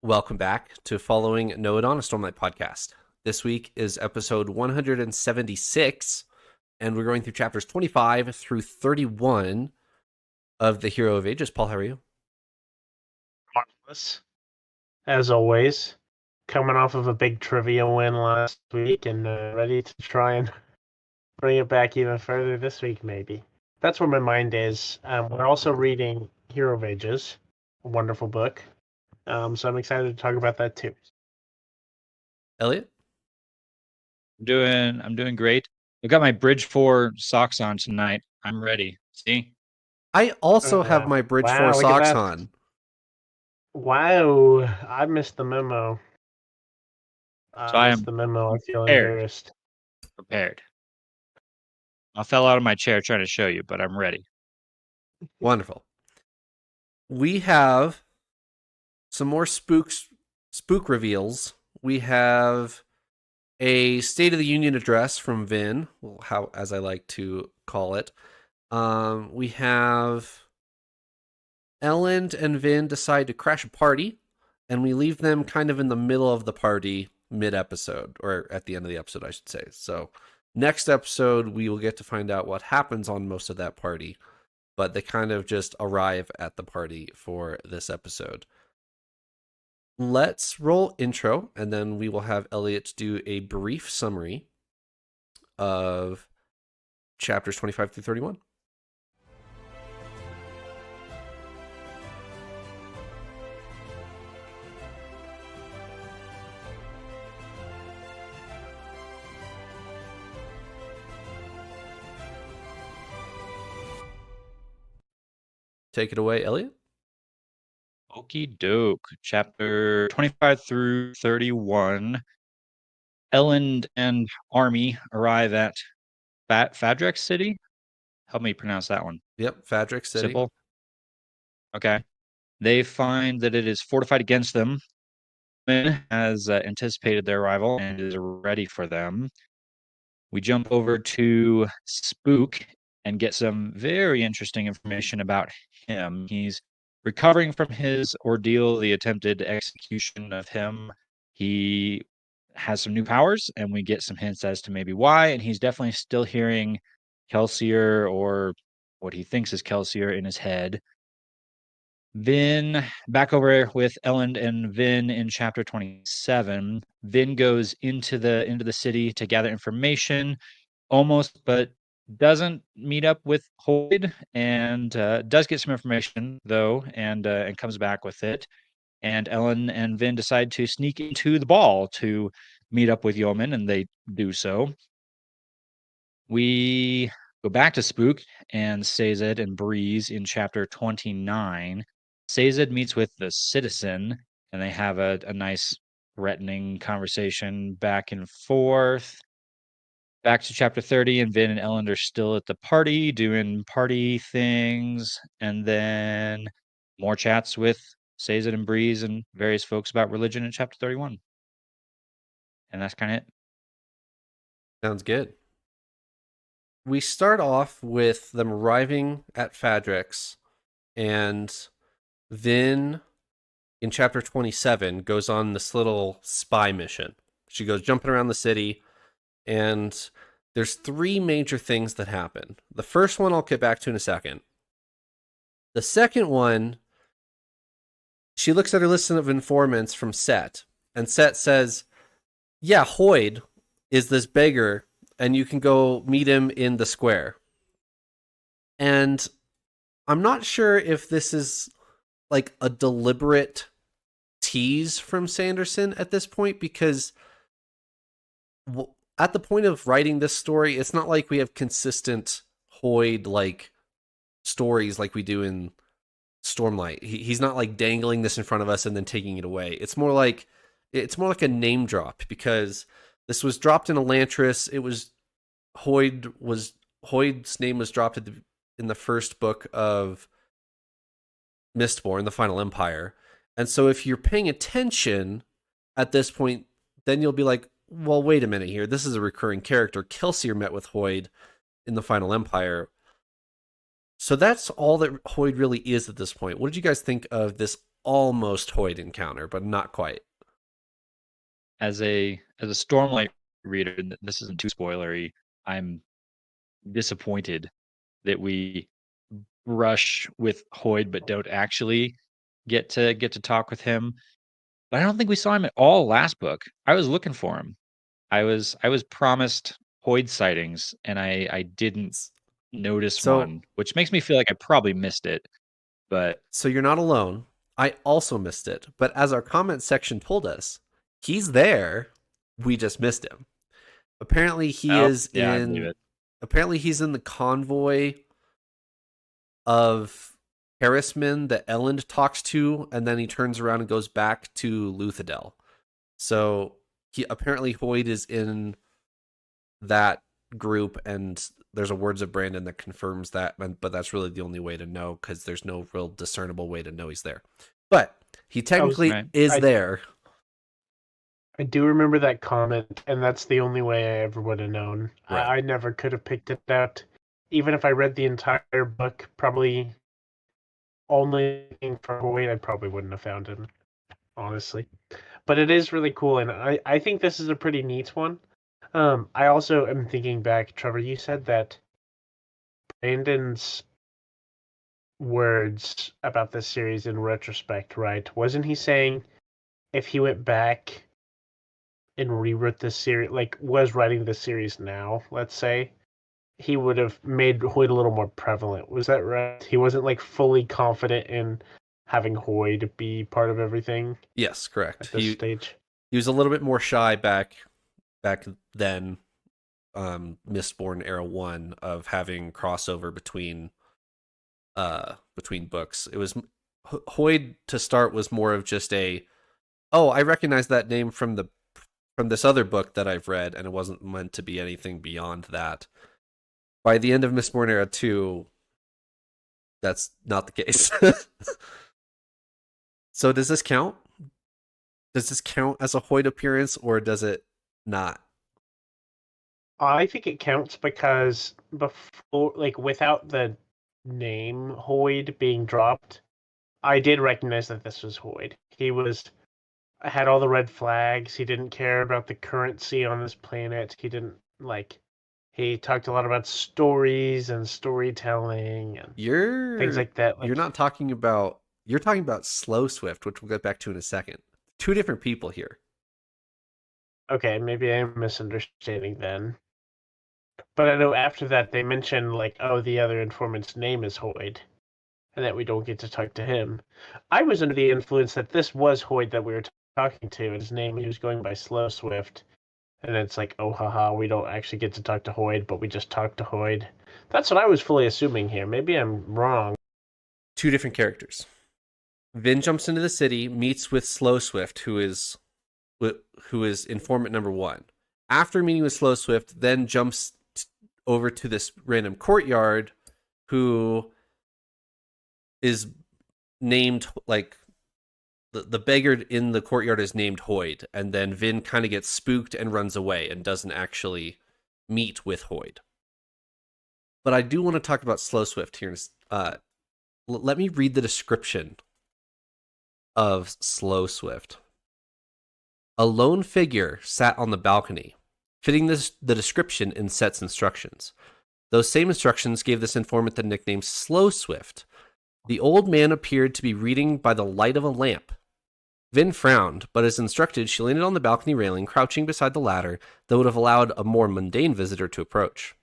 Welcome back to Following Noah on a Stormlight podcast. This week is episode 176, and we're going through chapters 25 through 31 of The Hero of Ages. Paul, how are you? Marvelous. As always, coming off of a big trivia win last week and ready to try and bring it back even further this week, maybe. That's where my mind is. We're also reading Hero of Ages, a wonderful book. So I'm excited to talk about that too. Eliot? I'm doing great. I've got my Bridge 4 socks on tonight. I'm ready. See? I also have my Bridge 4 Wow, look at socks that. on. Wow, I missed the memo. So I am I feel prepared. embarrassed. Prepared. I fell out of my chair trying to show you, but I'm ready. Wonderful. We have some more spook reveals. We have a State of the Union address from Vin, as I like to call it. We have Ellen and Vin decide to crash a party, and we leave them kind of in the middle of the party mid-episode, or at the end of the episode, I should say. So next episode, we will get to find out what happens on most of that party, but they kind of just arrive at the party for this episode. Let's roll intro, and then we will have Eliot do a brief summary of chapters 25 through 31. Take it away, Eliot. Okie doke. Chapter 25 through 31. Ellen and army arrive at Fadrex City. Help me pronounce that one. Yep, Fadrex City. Simple. Okay. They find that it is fortified against them. Vin has anticipated their arrival and is ready for them. We jump over to Spook and get some very interesting information about him. He's recovering from his ordeal, the attempted execution of him. He has some new powers, and we get some hints as to maybe why. And he's definitely still hearing Kelsier, or what he thinks is Kelsier, in his head. Vin, back over with Ellen and Vin in chapter 27. Vin goes into the city to gather information, almost, but doesn't meet up with Hoid, and does get some information though, and comes back with it. And Ellen and Vin decide to sneak into the ball to meet up with Yeoman, and they do so. We go back to Spook and Sazed and Breeze in chapter 29. Sazed meets with the citizen, and they have a nice threatening conversation back and forth. Back to chapter 30, and Vin and Ellen are still at the party doing party things, and then more chats with Sazed and Breeze and various folks about religion in chapter 31. And that's kind of it. Sounds good. We start off with them arriving at Fadrex, and Vin, in chapter 27, goes on this little spy mission. She goes jumping around the city, and there's three major things that happen. The first one I'll get back to in a second. The second one, she looks at her list of informants from Set, and Set says, yeah, Hoid is this beggar, and you can go meet him in the square. And I'm not sure if this is like a deliberate tease from Sanderson at this point, because at the point of writing this story, it's not like we have consistent Hoid like stories like we do in Stormlight. He's not like dangling this in front of us and then taking it away. It's more like a name drop, because this was dropped in Elantris. It was Hoid's name was dropped in the first book of Mistborn, the Final Empire. And so if you're paying attention at this point, then you'll be like, well, wait a minute here. This is a recurring character. Kelsier met with Hoid in the Final Empire. So that's all that Hoid really is at this point. What did you guys think of this almost Hoid encounter, but not quite. As a Stormlight reader, this isn't too spoilery. I'm disappointed that we rush with Hoid but don't actually get to talk with him. But I don't think we saw him at all last book. I was looking for him. I was promised Hoid sightings and I didn't notice So one, which makes me feel like I probably missed it. But so you're not alone. I also missed it, but as our comment section told us, he's there. We just missed him. Apparently he is yeah, I believe in it. apparently he's in the convoy of Harrisman that Elend talks to, and then he turns around and goes back to Luthadel. So he apparently Hoid is in that group, and there's a Words of Brandon that confirms that, but that's really the only way to know because there's no real discernible way to know he's there. But he technically right. is there. I do remember that comment, and that's the only way I ever would have known. Right. I never could have picked it out. Even if I read the entire book, probably only looking for Hoid, I probably wouldn't have found him, honestly. But it is really cool, and I think this is a pretty neat one. I also am thinking back, Trevor, you said that Brandon's words about this series in retrospect, right? Wasn't he saying if he went back and rewrote this series, like was writing this series now, let's say, he would have made Hoid a little more prevalent. Was that right? He wasn't like fully confident in having Hoid be part of everything Yes, correct. at this stage. He was a little bit more shy back then, Mistborn era 1 of having crossover between books. It was Hoid to start was more of just I recognize that name from this other book that I've read, and it wasn't meant to be anything beyond that. By the end of Mistborn era 2, that's not the case. So does this count? Does this count as a Hoid appearance, or does it not? I think it counts because before, like, without the name Hoid being dropped, I did recognize that this was Hoid. He had all the red flags. He didn't care about the currency on this planet. He didn't he talked a lot about stories and storytelling and things like that. You're not talking about you're talking about Slowswift, which we'll get back to in a second. Two different people here. Okay, maybe I'm misunderstanding then. But I know after that they mentioned the other informant's name is Hoid, and that we don't get to talk to him. I was under the influence that this was Hoid that we were talking to, and his name he was going by Slowswift. And it's like, oh, haha, we don't actually get to talk to Hoid, but we just talk to Hoid. That's what I was fully assuming here. Maybe I'm wrong. Two different characters. Vin jumps into the city, meets with Slowswift, who is informant number 1. After meeting with Slowswift, then jumps over to this random courtyard, who is named the beggar in the courtyard is named Hoid, and then Vin kind of gets spooked and runs away and doesn't actually meet with Hoid. But I do want to talk about Slowswift here. Let me read the description of Slowswift. A lone figure sat on the balcony, fitting the description in Set's instructions. Those same instructions gave this informant the nickname Slowswift. The old man appeared to be reading by the light of a lamp. Vin frowned, but as instructed, she landed on the balcony railing, crouching beside the ladder that would have allowed a more mundane visitor to approach.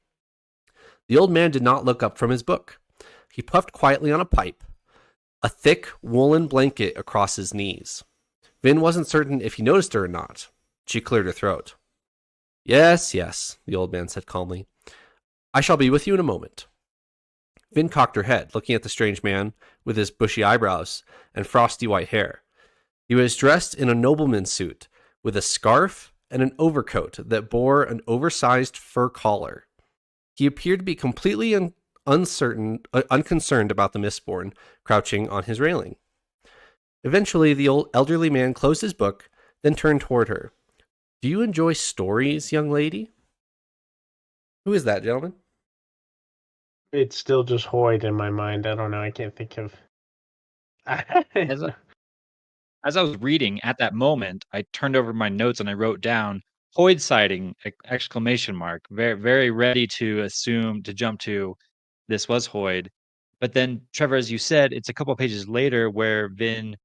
The old man did not look up from his book. He puffed quietly on a pipe, a thick woolen blanket across his knees. Vin wasn't certain if he noticed her or not. She cleared her throat. Yes, the old man said calmly. I shall be with you in a moment. Vin cocked her head, looking at the strange man with his bushy eyebrows and frosty white hair. He was dressed in a nobleman's suit, with a scarf and an overcoat that bore an oversized fur collar. He appeared to be completely unconcerned about the Mistborn crouching on his railing. Eventually, the old elderly man closed his book, then turned toward her. Do you enjoy stories, young lady? Who is that, gentlemen? It's still just Hoid in my mind. I don't know. I can't think of. as I was reading at that moment, I turned over my notes and I wrote down Hoid sighting exclamation mark. Very very ready to jump to this was Hoid. But then Trevor, as you said, it's a couple of pages later where Vin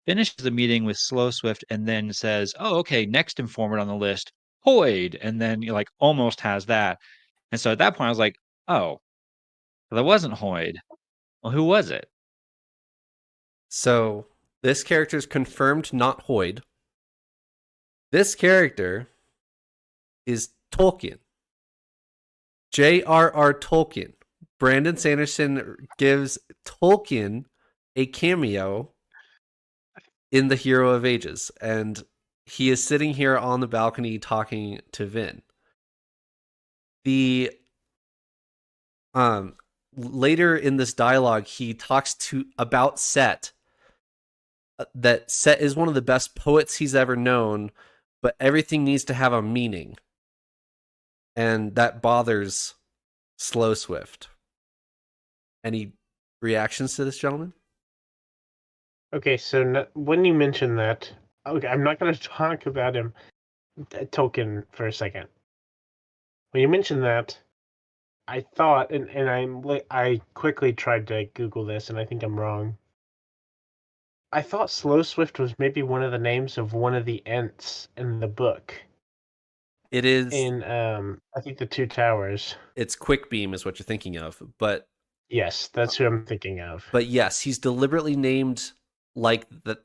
finishes the meeting with Slowswift and then says, "Oh, okay, next informant on the list, Hoid," and then like almost has that. And so at that point, I was like, "Oh, that wasn't Hoid. Well, who was it?" So this character is confirmed not Hoid. This character is Tolkien. J.R.R. Tolkien. Brandon Sanderson gives Tolkien a cameo in The Hero of Ages, and he is sitting here on the balcony talking to Vin. The later in this dialogue, he talks about Set. That Set is one of the best poets he's ever known, but everything needs to have a meaning, and that bothers Slowswift. Any reactions to this, gentleman? Okay, so when you mention that, okay, I'm not going to talk about him, Tolkien, for a second. When you mentioned that, I thought, and I quickly tried to Google this, and I think I'm wrong. I thought Slowswift was maybe one of the names of one of the Ents in the book. It is in I think the Two Towers. It's Quickbeam is what you're thinking of, but Yes, that's who I'm thinking of. but yes, he's deliberately named like that.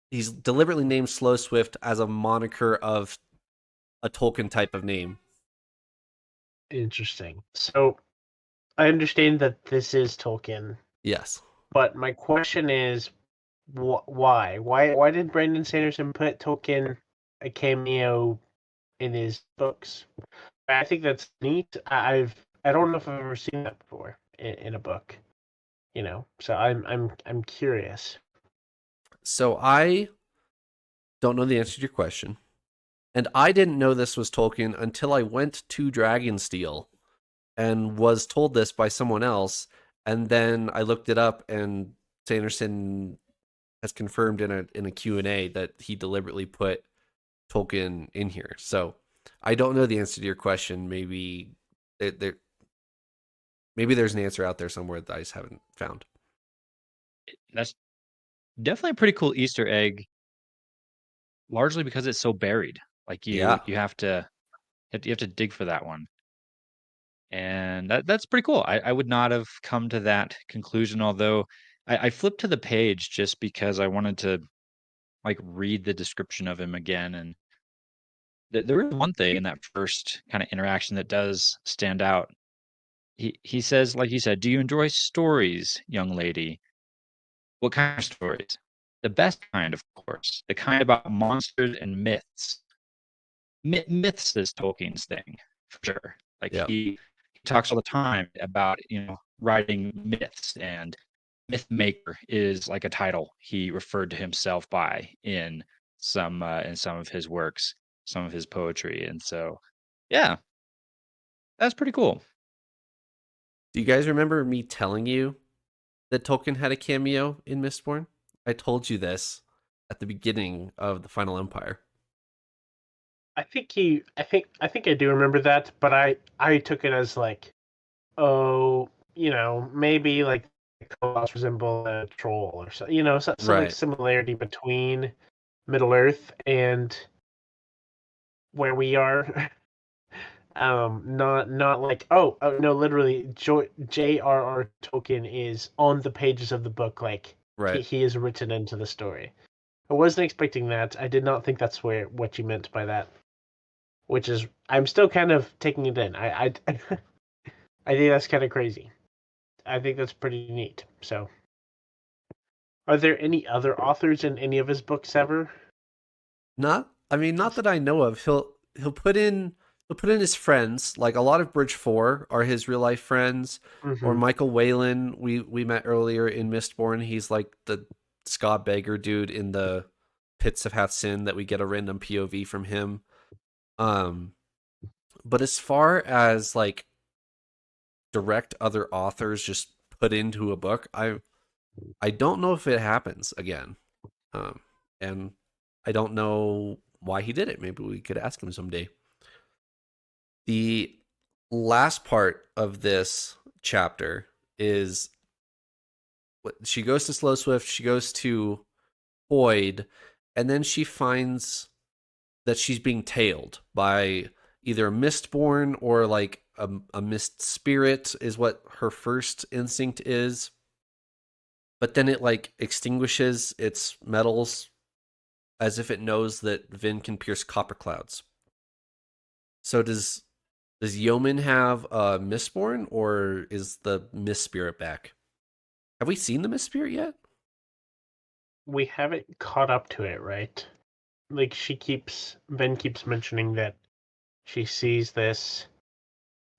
He's deliberately named Slowswift as a moniker of a Tolkien type of name. Interesting. So I understand that this is Tolkien, Yes. but my question is, why? Why did Brandon Sanderson put Tolkien a cameo in his books? I think that's neat. I don't know if I've ever seen that before in a book. So I'm curious. So I don't know the answer to your question. And I didn't know this was Tolkien until I went to Dragonsteel and was told this by someone else. And then I looked it up, and Sanderson has confirmed in a Q&A that he deliberately put Tolkien in here. So I don't know the answer to your question. Maybe there's an answer out there somewhere that I just haven't found. That's definitely a pretty cool Easter egg, largely because it's so buried. Like Yeah. you have to dig for that one. And that's pretty cool. I would not have come to that conclusion, although I flipped to the page just because I wanted to like read the description of him again. And there is one thing in that first kind of interaction that does stand out. He says, like you said, "Do you enjoy stories, young lady? What kind of stories? The best kind, of course. The kind about monsters and myths." Myths is Tolkien's thing, for sure. Like Yeah. he talks all the time about, writing myths, and myth maker is like a title he referred to himself by in some of his works, some of his poetry. And so, yeah, that's pretty cool. Do you guys remember me telling you that Tolkien had a cameo in Mistborn? I told you this at the beginning of the Final Empire. I think I do remember that, but I took it as like, oh, maybe like Colossus resemble a troll or so, some like Right. similarity between Middle Earth and where we are. Not like, oh no, literally J.R.R. Tolkien is on the pages of the book, like he, Right. he is written into the story. I wasn't expecting that. I did not think that's what you meant by that. Which is, I'm still kind of taking it in. I I think that's kind of crazy. I think that's pretty neat. So, are there any other authors in any of his books ever? Not that I know of. He'll put in his friends. Like a lot of Bridge 4 are his real life friends. Or Mm-hmm. Michael Whalen, we met earlier in Mistborn. He's like the Scott Beggar dude in the Pits of Hath Sin that we get a random POV from him. But as far as like direct other authors just put into a book, I don't know if it happens again. and I don't know why he did it. Maybe we could ask him someday. The last part of this chapter is she goes to Slowswift, she goes to Hoid, and then she finds that she's being tailed by either a Mistborn or like a mist spirit is what her first instinct is. But then it like extinguishes its metals as if it knows that Vin can pierce copper clouds. So does Yeoman have a Mistborn, or is the Mist Spirit back? Have we seen the Mist Spirit yet? We haven't caught up to it, right? Like Ben keeps mentioning that she sees this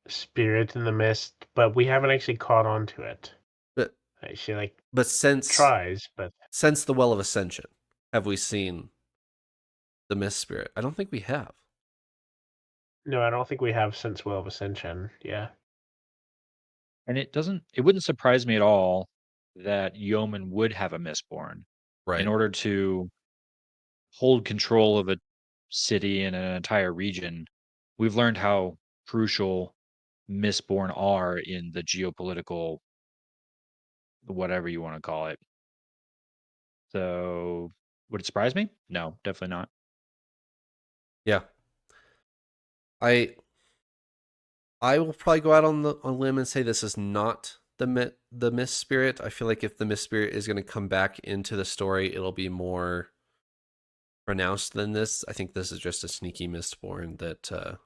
spirit in the mist, but we haven't actually caught on to it. But She like but tries, but since the Well of Ascension, have we seen the Mist Spirit? I don't think we have. no, I don't think we have since Will of Ascension. Yeah. And it wouldn't surprise me at all that Yeoman would have a Mistborn in Right. order to hold control of a city and an entire region. We've learned how crucial Mistborn are in the geopolitical, whatever you want to call it. So, would it surprise me? No, definitely not. Yeah. I will probably go out on a limb and say this is not the Mist Spirit. I feel like if the Mist Spirit is going to come back into the story, it'll be more pronounced than this. I think this is just a sneaky Mistborn that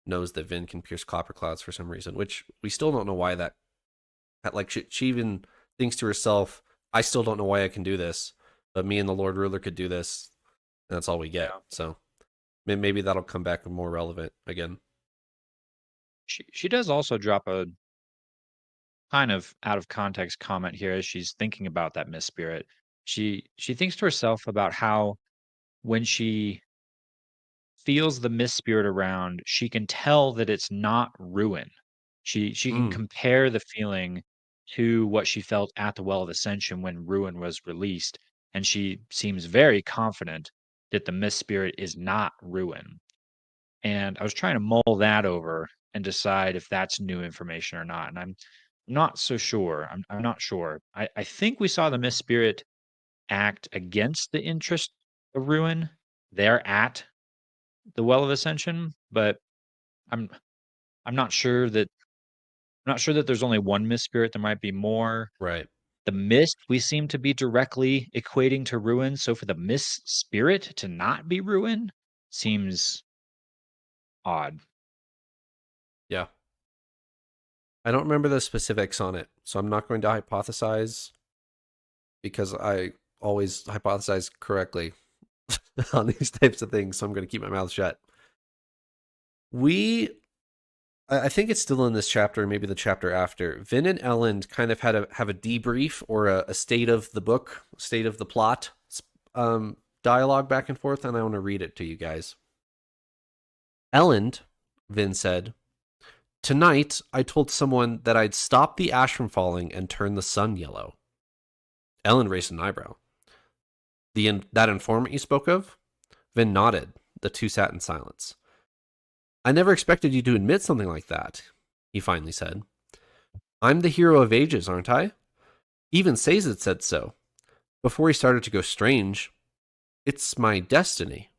knows that Vin can pierce copper clouds for some reason, which we still don't know why that. Like she even thinks to herself, "I still don't know why I can do this, but me and the Lord Ruler could do this." And that's all we get. Yeah. So maybe that'll come back more relevant again. She does also drop a kind of out of context comment here as she's thinking about that Miss Spirit. She thinks to herself about how when she feels the Miss Spirit around, she can tell that it's not ruin. She can Mm, compare the feeling to what she felt at the Well of Ascension when Ruin was released, and she seems very confident that the Miss Spirit is not Ruin. And I was trying to mull that over and decide if that's new information or not. And I'm not so sure. I'm not sure. I think we saw the Miss Spirit act against the interest of Ruin there at the Well of Ascension, but I'm I'm not sure that there's only one Mist Spirit. There might be more. right. The Mist we seem to be directly equating to Ruin. So for the Mist Spirit to not be Ruin seems odd. Yeah. I don't remember the specifics on it, so I'm not going to hypothesize because I always hypothesize correctly on these types of things, so I'm going to keep my mouth shut. I think it's still in this chapter, maybe the chapter after. Vin and Ellen kind of have a debrief or a state of the book, state of the plot dialogue back and forth, and I want to read it to you guys. Ellen, Vin said, "Tonight, I told someone that I'd stop the ash from falling and turn the sun yellow." Ellen raised an eyebrow. That informant you spoke of? Vin nodded. The two sat in silence. "I never expected you to admit something like that," he finally said. "I'm the hero of ages, aren't I? Even Sazed said so. Before he started to go strange. It's my destiny."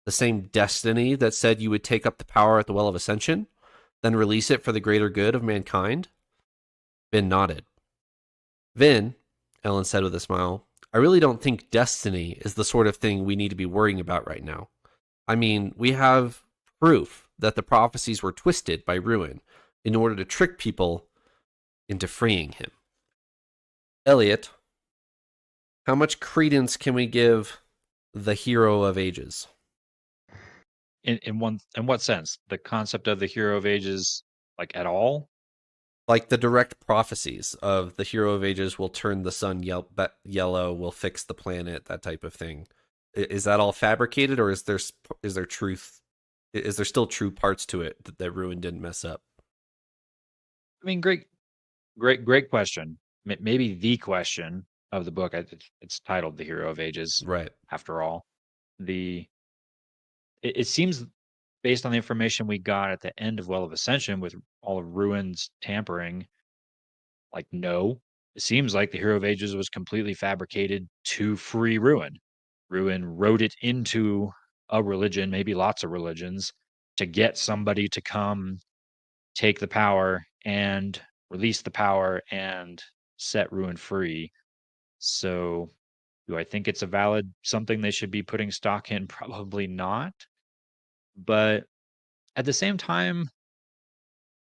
"The same destiny that said you would take up the power at the Well of Ascension, then release it for the greater good of mankind?" Vin nodded. "Vin," Ellen said with a smile, "I really don't think destiny is the sort of thing we need to be worrying about right now. I mean, we have proof that the prophecies were twisted by Ruin in order to trick people into freeing him." Eliot, how much credence can we give the hero of ages? In what sense? The concept of the hero of ages, like at all? Like the direct prophecies of the hero of ages will turn the sun yellow, will fix the planet, that type of thing. Is that all fabricated, or is there truth? Is there still true parts to it that Ruin didn't mess up? I mean, great question. Maybe the question. of the book. It's titled The Hero of Ages, Right. after all. It seems, based on the information we got at the end of Well of Ascension with all of Ruin's tampering, like, no. It seems like the Hero of Ages was completely fabricated to free Ruin. Ruin wrote it into a religion, maybe lots of religions, to get somebody to come take the power and release the power and set Ruin free. So, do I think it's a valid something they should be putting stock in? Probably not. But at the same time,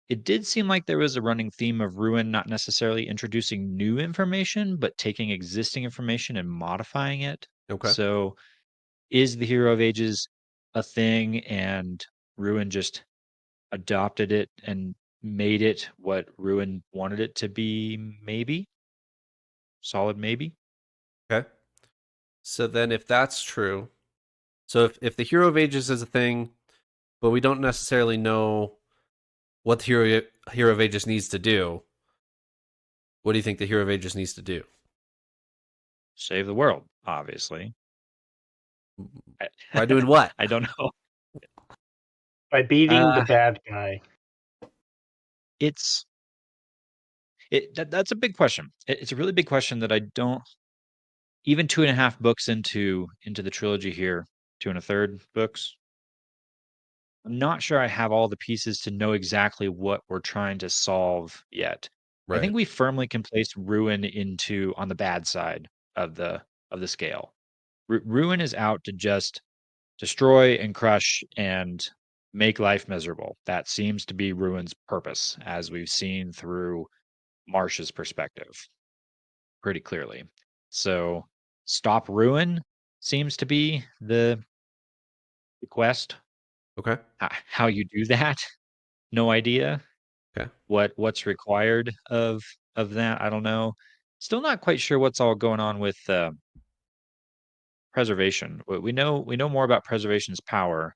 it did seem like there was a running theme of Ruin not necessarily introducing new information, but taking existing information and modifying it. Okay. So, is the Hero of Ages a thing and Ruin just adopted it and made it what Ruin wanted it to be? Maybe. Solid maybe. Okay. So then if that's true, so if the Hero of Ages is a thing, but we don't necessarily know what the Hero of Ages needs to do, what do you think the Hero of Ages needs to do? Save the world, obviously. By doing what? I don't know. By beating the Uh, bad guy. it's that's a big question. It's a really big question that I don't, even 2.5 books into the trilogy here, 2 1/3 books. I'm not sure I have all the pieces to know exactly what we're trying to solve yet. I Right. think we firmly can place Ruin into on the bad side of the scale. Ruin is out to just destroy and crush and make life miserable. That seems to be Ruin's purpose, as we've seen through Marsh's perspective pretty clearly. So, stop Ruin seems to be the quest. Okay. How you do that? No idea. Okay. What's required of that? I don't know. Still not quite sure what's all going on with preservation. We know more about preservation's power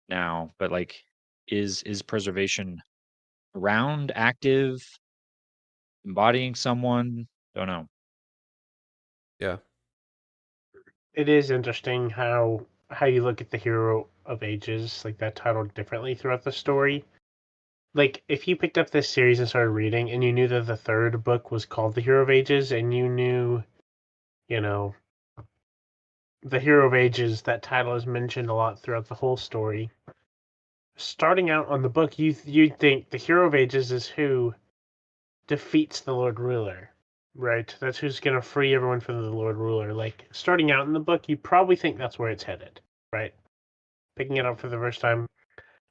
now, but like, is preservation around, active, embodying someone? Don't know. Yeah. It is interesting how you look at the Hero of Ages, like that title, differently throughout the story. Like, if you picked up this series and started reading, and you knew that the third book was called the Hero of Ages, and you knew, you know, the Hero of Ages, that title is mentioned a lot throughout the whole story. Starting out on the book, you'd think the Hero of Ages is who defeats the Lord Ruler, right? That's who's gonna free everyone from the Lord Ruler. Like, starting out in the book, you probably think that's where it's headed, right? Picking it up for the first time,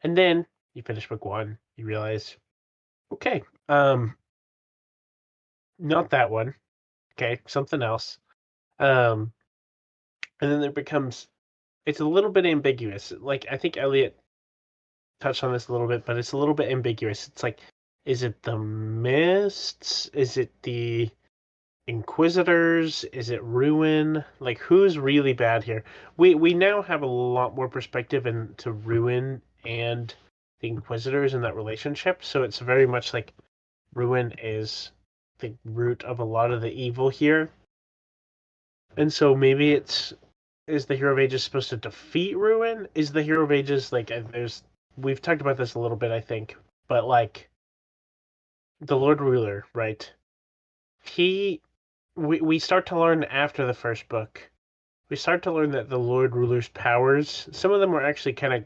and then you finish book one, you realize, okay, not that one. Okay, something else. Um, and then there becomes, it's a little bit ambiguous. Like, I think Eliot touched on this a little bit, but it's a little bit ambiguous. It's like, is it the Mists? Is it the Inquisitors? Is it Ruin? Like, who's really bad here? We now have a lot more perspective into Ruin and the Inquisitors in that relationship, so it's very much like Ruin is the root of a lot of the evil here. And so maybe it's, is the Hero of Ages supposed to defeat Ruin? Is the Hero of Ages like, there's, we've talked about this a little bit, I think, but like the Lord Ruler, right? He, we start to learn after the first book. We start to learn that the Lord Ruler's powers, some of them were actually kind of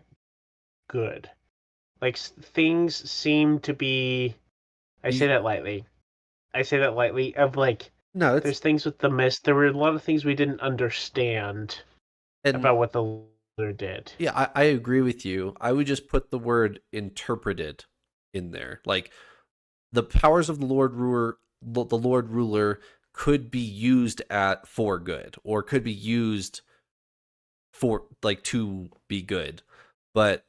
good. Like, things seem to be. I say that lightly. I say that lightly. Of like, No, it's there's things with the mist. There were a lot of things we didn't understand and about what the Lord did. yeah, I agree with you. I would just put the word interpreted in there. Like the powers of the Lord Ruler could be used at for good, or could be used for like to be good. But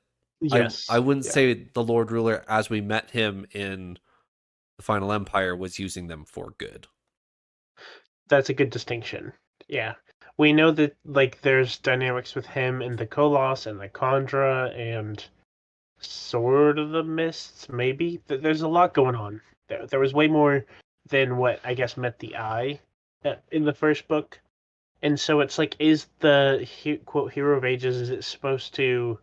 I Yes. wouldn't Yeah. say the Lord Ruler as we met him in the Final Empire was using them for good. That's a good distinction. Yeah. We know that like there's dynamics with him and the Koloss and the Khandra and Sword of the Mists, maybe. There's a lot going on. There was way more than what I guess met the eye in the first book, and so it's like, is the quote hero of ages, is it supposed to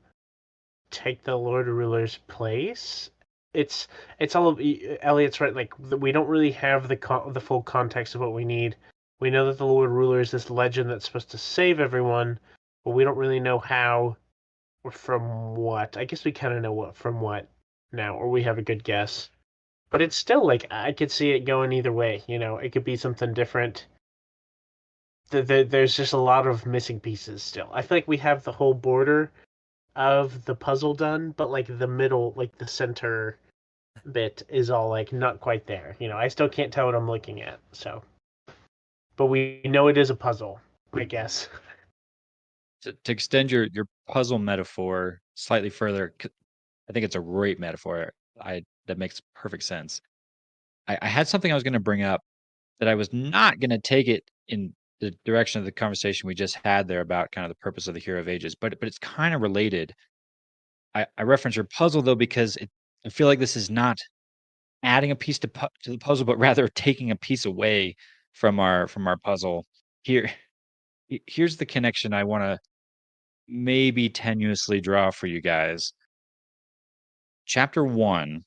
take the Lord Ruler's place? It's all of Eliot's right. Like we don't really have the full context of what we need. We know that the Lord Ruler is this legend that's supposed to save everyone, but we don't really know how or from what. I guess we kind of know what from what now, or we have a good guess. But it's still like I could see it going either way. It could be something different. There's just a lot of missing pieces still. I feel like we have the whole border of the puzzle done, but like the middle, like the center bit is all like not quite there. I still can't tell what I'm looking at. So, but we know it is a puzzle, I guess. To extend your puzzle metaphor slightly further, I think it's a great metaphor. That makes perfect sense. I had something I was going to bring up that I was not going to take it in the direction of the conversation we just had there about kind of the purpose of the Hero of Ages, but it's kind of related. I reference your puzzle though because I feel like this is not adding a piece to the puzzle, but rather taking a piece away from our puzzle. Here's the connection I want to maybe tenuously draw for you guys. Chapter 1,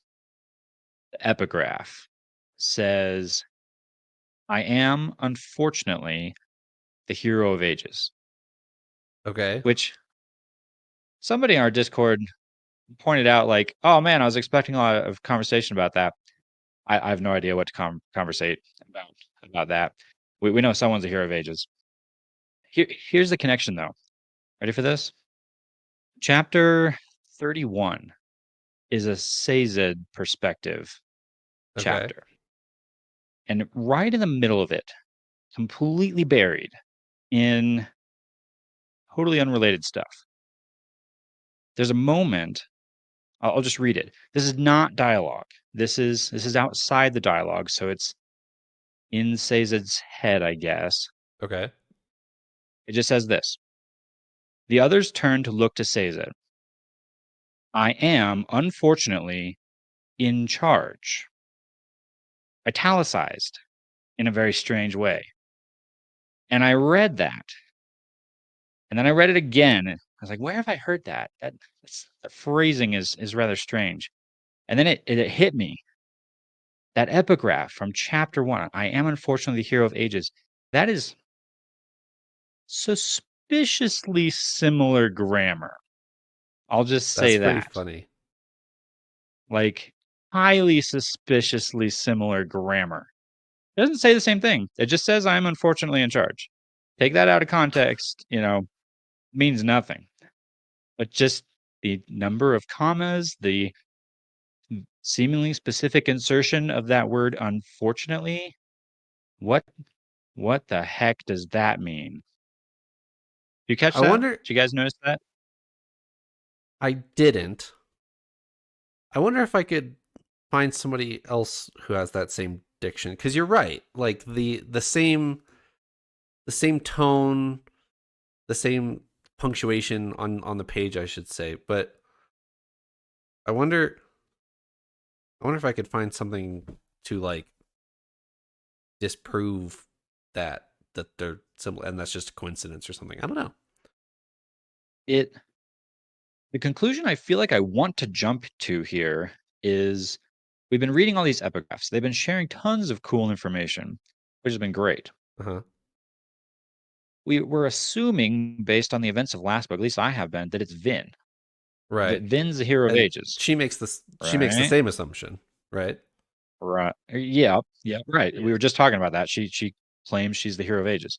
the epigraph says, "I am unfortunately the hero of ages," Okay. which somebody in our Discord pointed out, like, "Oh man, I was expecting a lot of conversation about that." I have no idea what to conversate about that. We know someone's a hero of ages. Here's the connection, though. Ready for this? Chapter 31 is a Sazed perspective Okay. chapter. And right in the middle of it, completely buried in totally unrelated stuff, there's a moment. I'll just read it. This is not dialogue. This is outside the dialogue, so it's in Sazed's head, I guess. Okay. It just says this. The others turn to look to Sazed. I am, unfortunately, in charge. Italicized in a very strange way. And I read that. And then I read it again. I was like, where have I heard that? That phrasing is rather strange. And then it hit me. That epigraph from chapter 1, I am unfortunately the hero of ages. That is suspiciously similar grammar. I'll just That's say pretty that. funny. Like, highly suspiciously similar grammar. It doesn't say the same thing. It just says I'm unfortunately in charge. Take that out of context, means nothing. But just the number of commas, the seemingly specific insertion of that word unfortunately, what the heck does that mean? You catch I that? wonder. Did you guys notice that? I didn't. I wonder if I could find somebody else who has that same diction, because you're right. Like the same tone, the same punctuation on the page, I should say. But I wonder. I wonder if I could find something to like disprove that they're similar, and that's just a coincidence or something. I don't know. The conclusion I feel like I want to jump to here is we've been reading all these epigraphs. They've been sharing tons of cool information, which has been great. Uh-huh. We were assuming, based on the events of last book, at least I have been, that it's Vin. That Right. Vin's the hero of And ages. she makes the Right? same assumption, right? Right. Yeah. Yeah. Right. Yeah. We were just talking about that. She claims she's the hero of ages.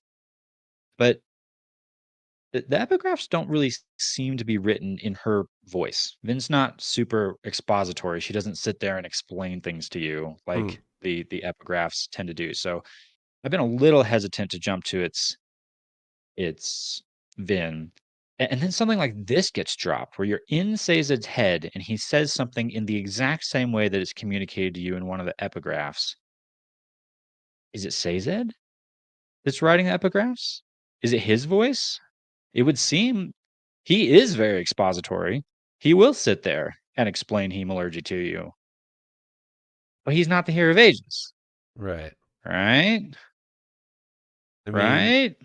But the epigraphs don't really seem to be written in her voice. Vin's not super expository. She doesn't sit there and explain things to you Hmm. like the epigraphs tend to do. So I've been a little hesitant to jump to its Vin. And then something like this gets dropped where you're in Sazed's head and he says something in the exact same way that it's communicated to you in one of the epigraphs. Is it Sazed that's writing the epigraphs? Is it his voice? It would seem he is very expository. He will sit there and explain hemalurgy to you. But he's not the hero of ages, Right. right? I mean, Right?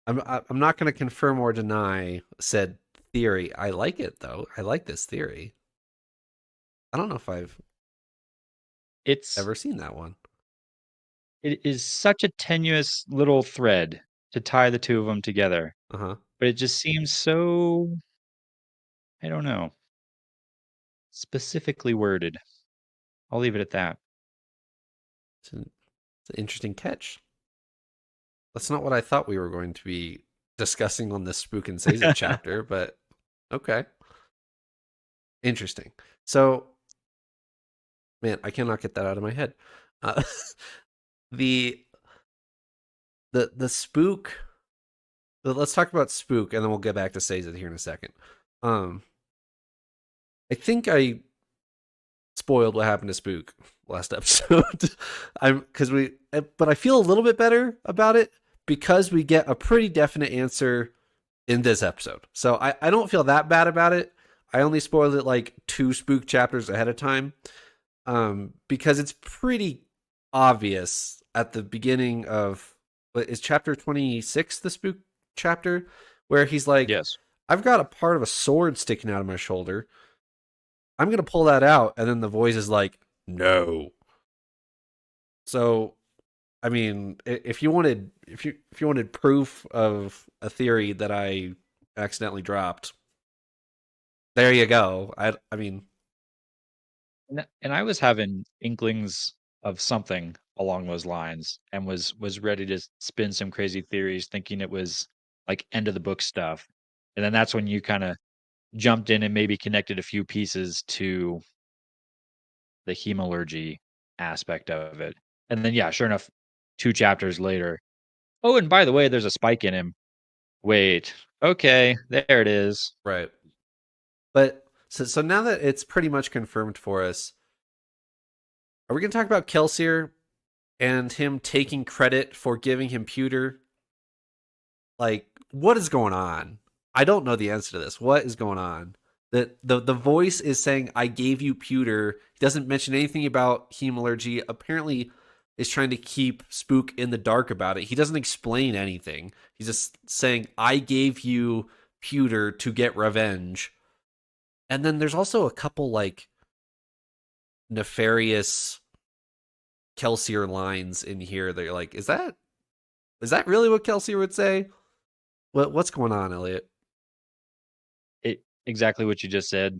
I'm not going to confirm or deny said theory. I like it though. I like this theory. I don't know if I've It's ever seen that one. it is such a tenuous little thread to tie the two of them together, Uh huh. but it just seems so, I don't know, specifically worded. I'll leave it at that. It's an interesting catch. That's not what I thought we were going to be discussing on this Spook and Seize It chapter, but okay. Interesting. So, man, I cannot get that out of my head. Uh, the the spook. Let's talk about spook, and then we'll get back to Seize It here in a second. I think I spoiled what happened to Spook last episode. But I feel a little bit better about it because we get a pretty definite answer in this episode. So I don't feel that bad about it. I only spoiled it like 2 Spook chapters ahead of time, because it's pretty obvious at the beginning of, is chapter 26 the Spook chapter, where he's like, Yes. I've got a part of a sword sticking out of my shoulder. I'm going to pull that out. And then the voice is like, no. So, I mean, if you wanted proof of a theory that I accidentally dropped, there you go. I mean, And I was having inklings of something along those lines and was ready to spin some crazy theories thinking it was like end of the book stuff. And then that's when you kind of jumped in and maybe connected a few pieces to the hemalurgy aspect of it. And then yeah, sure enough, 2 chapters later, oh, and by the way, there's a spike in him. Wait, okay, there it is. right. But so now that it's pretty much confirmed for us, are we going to talk about Kelsier and him taking credit for giving him pewter? Like, what is going on? I don't know the answer to this. What is going on? The voice is saying, I gave you pewter. He doesn't mention anything about hemalurgy. Apparently is trying to keep Spook in the dark about it. He doesn't explain anything. He's just saying, I gave you pewter to get revenge. And then there's also a couple like nefarious Kelsier lines in here that you're like, is that really what Kelsier would say? What's going on, Eliot? Exactly what you just said.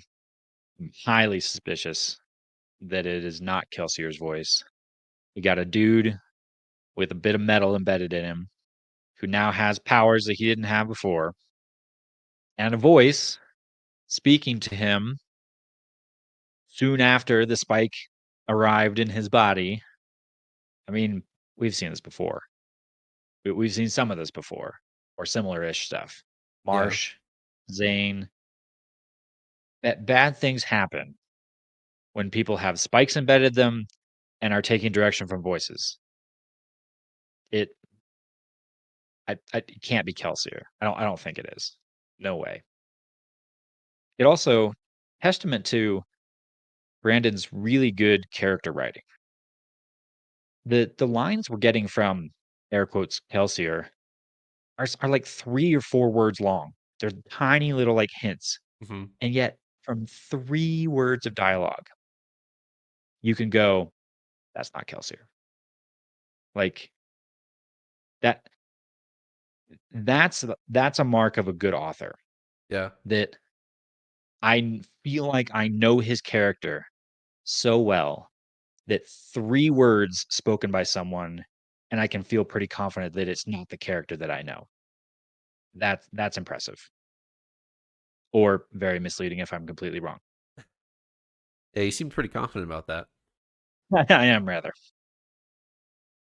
I'm highly suspicious that it is not Kelsier's voice. We got a dude with a bit of metal embedded in him who now has powers that he didn't have before, and a voice speaking to him soon after the spike arrived in his body. I mean, we've seen this before. We've seen some of this before, or similar-ish stuff. Yeah. Marsh, Zane. That bad things happen when people have spikes embedded them and are taking direction from voices. It it can't be Kelsier. I don't think it is. No way. It also testament to Brandon's really good character writing. The lines we're getting from air quotes Kelsier are like 3 or 4 words long. They're tiny little like hints. Mm-hmm. And yet from 3 words of dialogue, you can go, that's not Kelsier. Like that that's a mark of a good author. Yeah. That I feel like I know his character so well that 3 words spoken by someone, and I can feel pretty confident that it's not the character that I know. That's impressive. Or very misleading if I'm completely wrong. Yeah, you seem pretty confident about that. I am rather.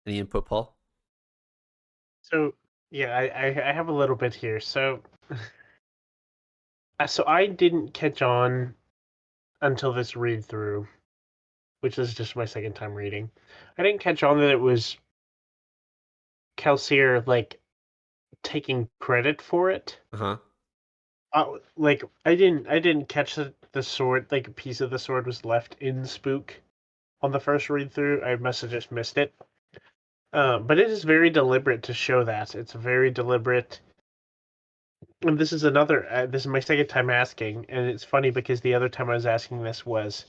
Any input, Paul? So yeah, I have a little bit here. So so I didn't catch on until this read through, which is just my second time reading. I didn't catch on that it was Kelsier like taking credit for it. Uh-huh. Like I didn't catch the sword, like a piece of the sword was left in Spook on the first read through. I must have just missed it. But it is very deliberate to show that. It's very deliberate. And this is this is my second time asking, and it's funny because the other time I was asking this was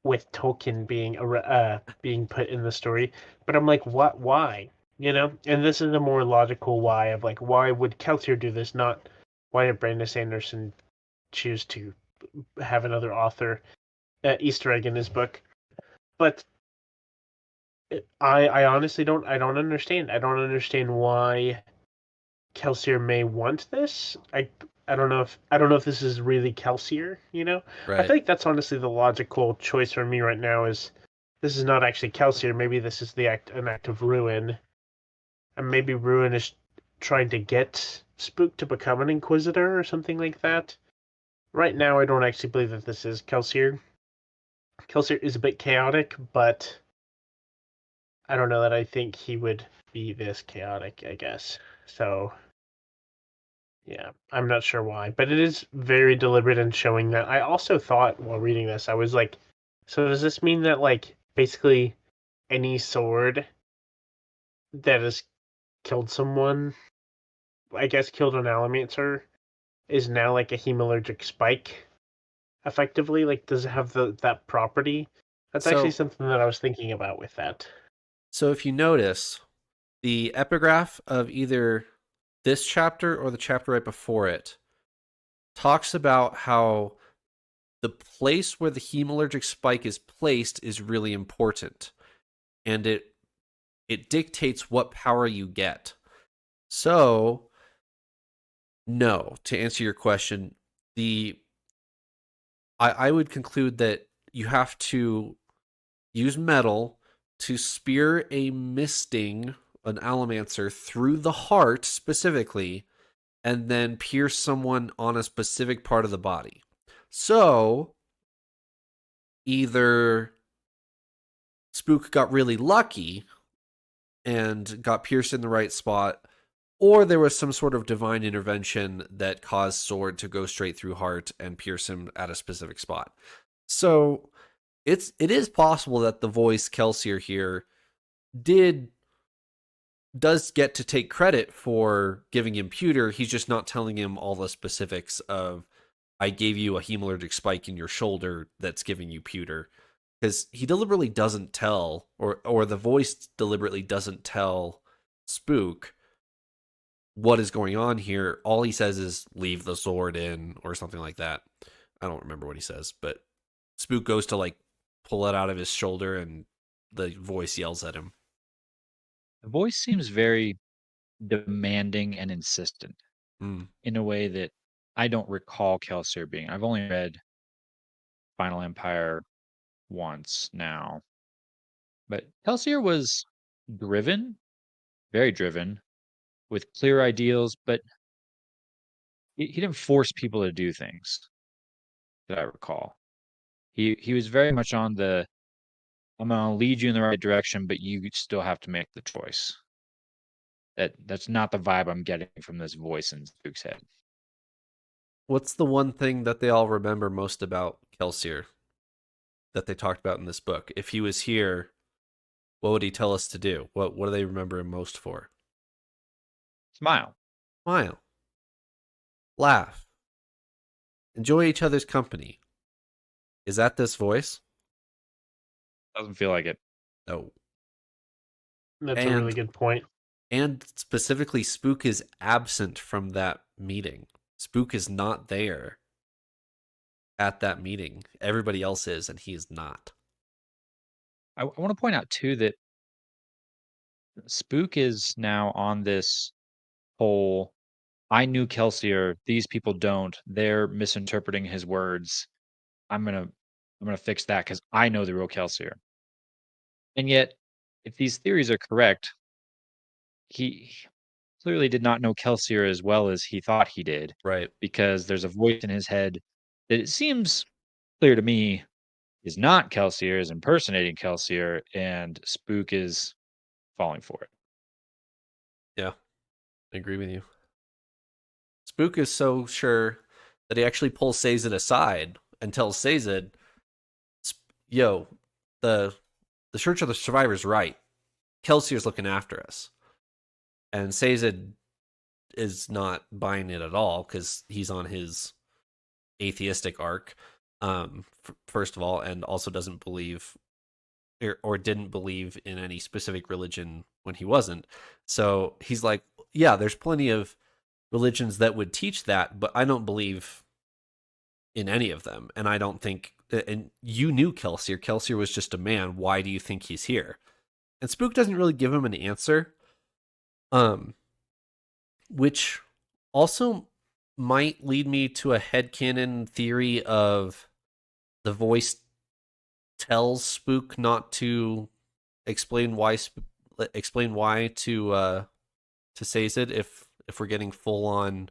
with Tolkien being put in the story, but I'm like, what? Why? You know? And this is a more logical why of like, why would Kelsier do this? Not why did Brandon Sanderson choose to have another author Easter egg in his book? But I honestly don't understand. I don't understand why Kelsier may want this. I don't know if this is really Kelsier, you know? I Right. think that's honestly the logical choice for me right now is this is not actually Kelsier. Maybe this is an act of Ruin. And maybe Ruin is trying to get Spook to become an Inquisitor or something like that. Right now I don't actually believe that this is Kelsier. Kelsier is a bit chaotic, but I don't know that I think he would be this chaotic, I guess. So yeah, I'm not sure why, but it is very deliberate in showing that. I also thought while reading this, I was like, so does this mean that like basically any sword that has killed someone, I guess killed an Allomancer, is now like a hemalurgic spike, effectively? Like, does it have that property? That's actually So something that I was thinking about with that. so if you notice, the epigraph of either this chapter or the chapter right before it talks about how the place where the hemalurgic spike is placed is really important, and it dictates what power you get. So, no, to answer your question, the I would conclude that you have to use metal to spear a misting, an allomancer, through the heart specifically, and then pierce someone on a specific part of the body. So, either Spook got really lucky and got pierced in the right spot, or there was some sort of divine intervention that caused Sword to go straight through heart and pierce him at a specific spot. So it is possible that the voice Kelsier here did does get to take credit for giving him pewter. He's just not telling him all the specifics of I gave you a hemalurgic spike in your shoulder that's giving you pewter. Because he deliberately doesn't tell, or the voice deliberately doesn't tell Spook what is going on here. All he says is leave the sword in or something like that. I don't remember what he says, but Spook goes to like pull it out of his shoulder and the voice yells at him. The voice seems very demanding and insistent Mm. in a way that I don't recall Kelsier being. I've only read Final Empire once now, but Kelsier was driven, very driven, with clear ideals, but he didn't force people to do things that I recall. He was very much on the I'm gonna lead you in the right direction, but you still have to make the choice. That's not the vibe I'm getting from this voice in Spook's head. What's the one thing that they all remember most about Kelsier that they talked about in this book? If he was here, what would he tell us to do? What do they remember him most for? Smile. Smile, laugh, enjoy each other's company. Is that this voice? Doesn't feel like it. No. That's a really And good point. and specifically Spook is absent from that meeting. Spook is not there at that meeting. Everybody else is, and he is not. I want to point out too that Spook is now on this whole I knew Kelsier, these people don't. They're misinterpreting his words. I'm gonna fix that because I know the real Kelsier. And yet, if these theories are correct, he clearly did not know Kelsier as well as he thought he did, Right. because there's a voice in his head that it seems clear to me is not Kelsier, is impersonating Kelsier, and Spook is falling for it. Yeah, I agree with you. Spook is so sure that he actually pulls Sazed aside and tells Sazed, "Yo, the Church of the Survivors right. Kelsier's looking after us. And Sazed is not buying it at all because he's on his atheistic arc, first of all, and also doesn't believe or didn't believe in any specific religion when he wasn't. So he's like, yeah, there's plenty of religions that would teach that, but I don't believe in any of them. And I don't think, and you knew Kelsier. Kelsier was just a man. Why do you think he's here? And Spook doesn't really give him an answer, which also might lead me to a headcanon theory of the voice tells Spook not to explain why to Sazed if we're getting full on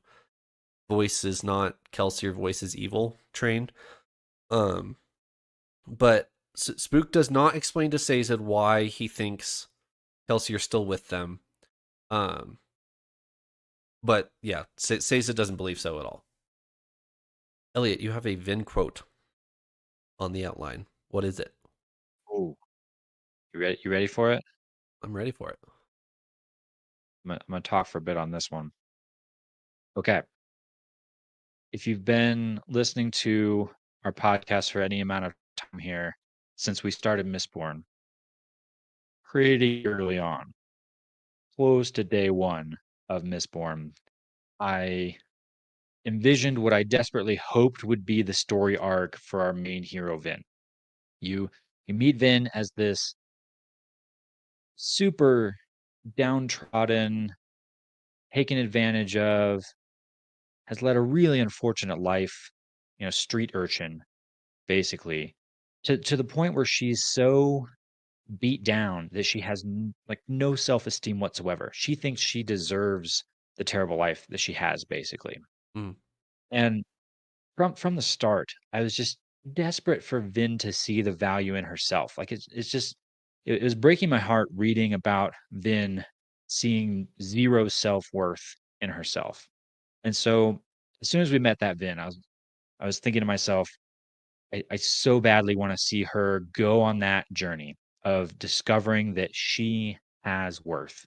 voice is not Kelsier, voice is evil trained. But Spook does not explain to Sazed why he thinks Kelsier's still with them. But yeah, Sazed doesn't believe so at all. Eliot, you have a Vin quote on the outline. What is it? Oh, you ready? You ready for it? I'm ready for it. I'm gonna talk for a bit on this one. Okay. If you've been listening to our podcast for any amount of time here since we started Mistborn, pretty early on, close to day one of Mistborn, I envisioned what I desperately hoped would be the story arc for our main hero, Vin. You meet Vin as this super downtrodden, taken advantage of, has led a really unfortunate life, street urchin, basically, to the point where she's so beat down that she has like no self-esteem whatsoever. She thinks she deserves the terrible life that she has, basically. Mm. And from the start, I was just desperate for Vin to see the value in herself. Like it's just it was breaking my heart reading about Vin seeing zero self-worth in herself. And so as soon as we met that Vin, I was thinking to myself, I so badly want to see her go on that journey of discovering that she has worth.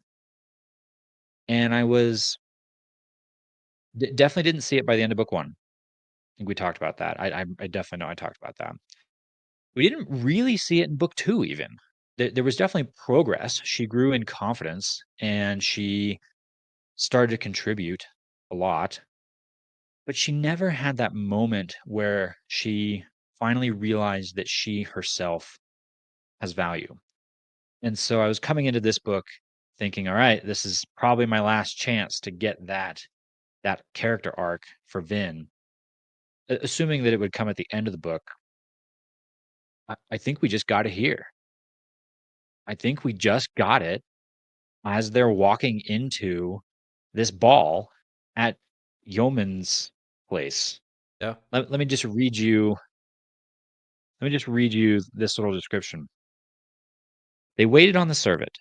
And I was definitely didn't see it by the end of book one. I think we talked about that. I definitely know I talked about that. We didn't really see it in book two, even. There was definitely progress. She grew in confidence and she started to contribute a lot, but she never had that moment where she finally realized that she herself has value. And so I was coming into this book thinking, all right, this is probably my last chance to get that character arc for Vin, assuming that it would come at the end of the book. I think we just got it here. I think we just got it as they're walking into this ball at Yeoman's place. Yeah. Let me just read you. Let me just read you this little description. They waited on the servant,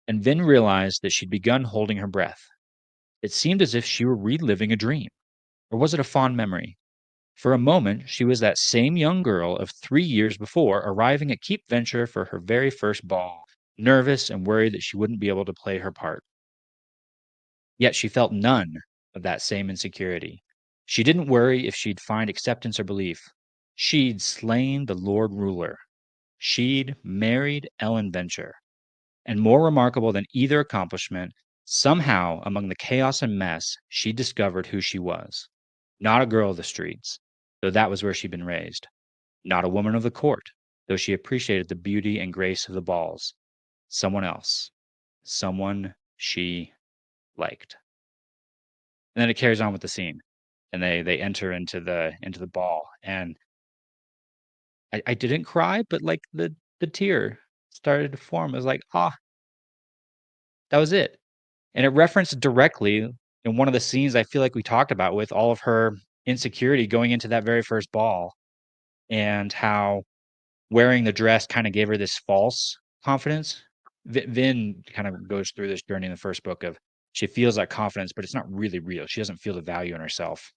and Vin realized that she'd begun holding her breath. It seemed as if she were reliving a dream. Or was it a fond memory? For a moment, she was that same young girl of 3 years before, arriving at Keep Venture for her very first ball, nervous and worried that she wouldn't be able to play her part. Yet she felt none of that same insecurity. She didn't worry if she'd find acceptance or belief. She'd slain the Lord Ruler. She'd married Ellen Venture. And more remarkable than either accomplishment, somehow among the chaos and mess, she discovered who she was. Not a girl of the streets, though that was where she'd been raised. Not a woman of the court, though she appreciated the beauty and grace of the balls. Someone else. Someone she liked. And then it carries on with the scene. And they enter into the ball. And I didn't cry, but like the tear started to form. It was like, that was it. And it referenced directly in one of the scenes I feel like we talked about with all of her insecurity going into that very first ball and how wearing the dress kind of gave her this false confidence. Vin kind of goes through this journey in the first book of she feels that confidence, but it's not really real. She doesn't feel the value in herself.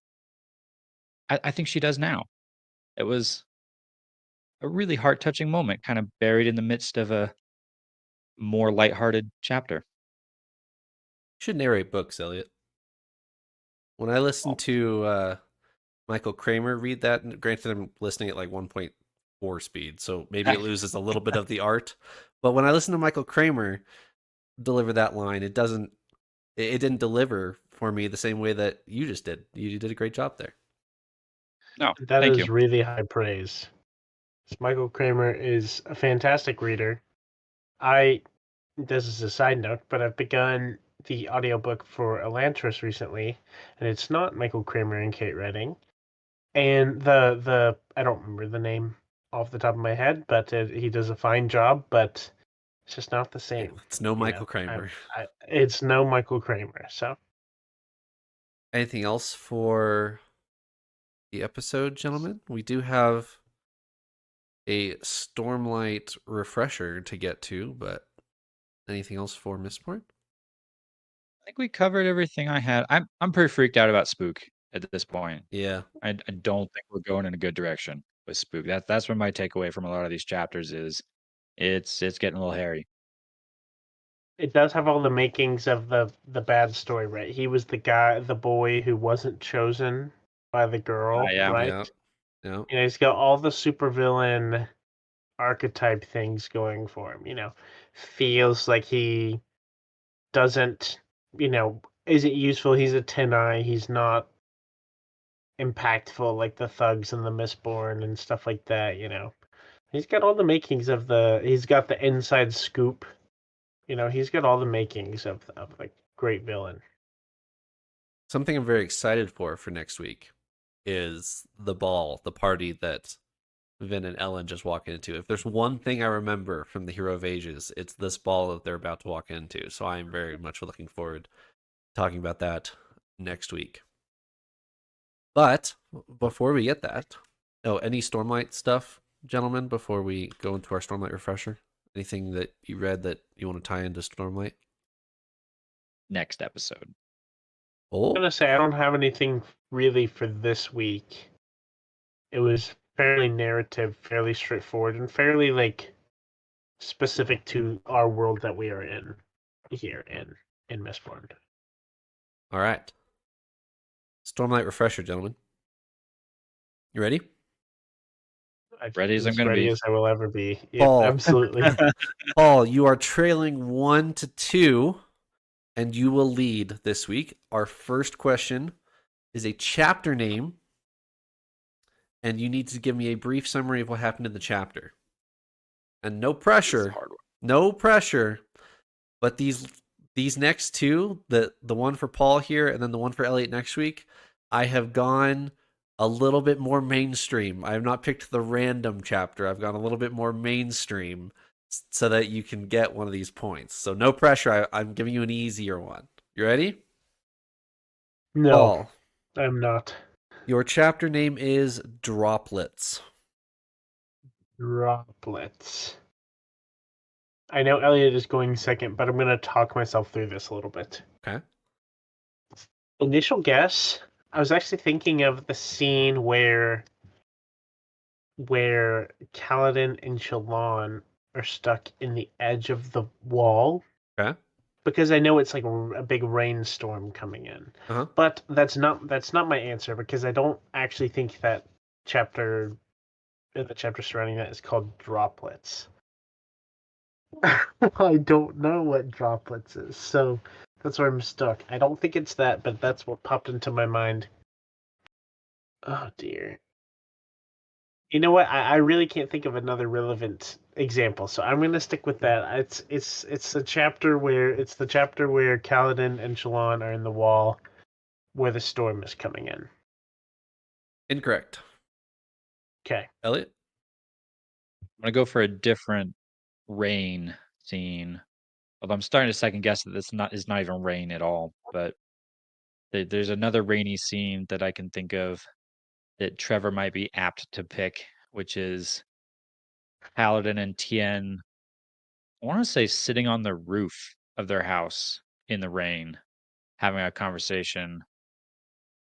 I think she does now. It was a really heart touching moment, kind of buried in the midst of a more lighthearted chapter. You should narrate books, Eliot. When I listened to Michael Kramer read that, granted I'm listening at like 1.4 speed, so maybe it loses a little bit of the art. But when I listen to Michael Kramer deliver that line, it didn't deliver for me the same way that you just did. You did a great job there. No, That thank is you. really high praise. Michael Kramer is a fantastic reader. This is a side note, but I've begun the audiobook for Elantris recently, and it's not Michael Kramer and Kate Redding. And the I don't remember the name off the top of my head, but he does a fine job, but it's just not the same. It's no Michael Kramer. It's no Michael Kramer. So Anything else for the episode, gentlemen? We do have a Stormlight refresher to get to, but anything else for Mistborn? I think we covered everything I had. I'm pretty freaked out about Spook at this point. Yeah. I don't think we're going in a good direction with Spook. That's what my takeaway from a lot of these chapters is. It's getting a little hairy. it does have all the makings of the bad story, right? He was the boy who wasn't chosen by the girl, Yeah. right? Yeah. He's got all the supervillain archetype things going for him. Feels like he doesn't, isn't useful. He's a tin eye. He's not impactful like the thugs and the Mistborn and stuff like that. He's got all the makings of he's got the inside scoop. He's got all the makings of a great villain. Something I'm very excited for next week is the ball, the party that Vin and Ellen just walk into. If there's one thing I remember from the Hero of Ages, it's this ball that they're about to walk into. So I am very much looking forward to talking about that next week. But before we get that, any Stormlight stuff, gentlemen, before we go into our Stormlight refresher? Anything that you read that you want to tie into Stormlight? Next episode. I'm gonna say I don't have anything really for this week. It was fairly narrative, fairly straightforward, and fairly specific to our world that we are in here in Mistborn. All right. Stormlight refresher, gentlemen. You ready? Ready as I'm As going to ready be. as I will ever be. Paul. Yep, absolutely. Paul, you are trailing 1-2, and you will lead this week. Our first question is a chapter name, and you need to give me a brief summary of what happened in the chapter. And no pressure. No pressure. But these next two, the one for Paul here and then the one for Eliot next week, I have gone a little bit more mainstream. I have not picked the random chapter. I've gone a little bit more mainstream so that you can get one of these points. So no pressure. I'm giving you an easier one. You ready? No, Paul, I'm not. your chapter name is Droplets. Droplets. I know Eliot is going second, but I'm going to talk myself through this a little bit. Okay. Initial guess, I was actually thinking of the scene where Kaladin and Shallan are stuck in the edge of the wall. Okay. Because I know it's like a big rainstorm coming in. Uh-huh. But that's not my answer, because I don't actually think that the chapter surrounding that is called Droplets. I don't know what Droplets is, so that's where I'm stuck. I don't think it's that, but that's what popped into my mind. Oh dear. You know what? I really can't think of another relevant example, so I'm gonna stick with that. It's the chapter where Kaladin and Shallan are in the wall where the storm is coming in. Incorrect. Okay. Eliot? I'm going to go for a different rain scene. Although I'm starting to second guess that this is not even rain at all. But there's another rainy scene that I can think of that Trevor might be apt to pick, which is Paladin and Tien, I want to say sitting on the roof of their house in the rain, having a conversation.